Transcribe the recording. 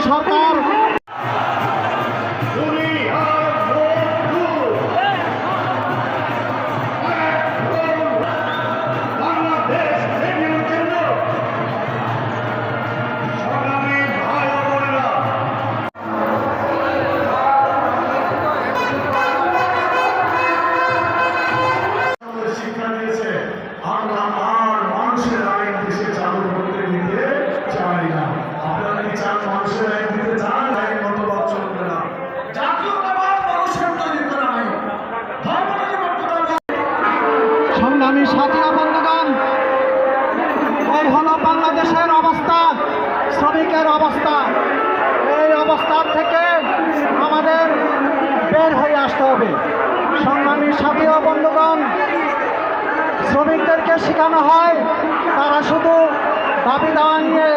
সরকার সংগ্রামী সাথী বন্ধুগণ, এই হলো বাংলাদেশের অবস্থা, শ্রমিকের অবস্থা। এই অবস্থার থেকে আমাদের বের হয়ে আসতে হবে। সংগ্রামী সাথী বন্ধুগণ, শ্রমিকদেরকে শেখানো হয় তারা শুধু দাবি দাওয়া নিয়ে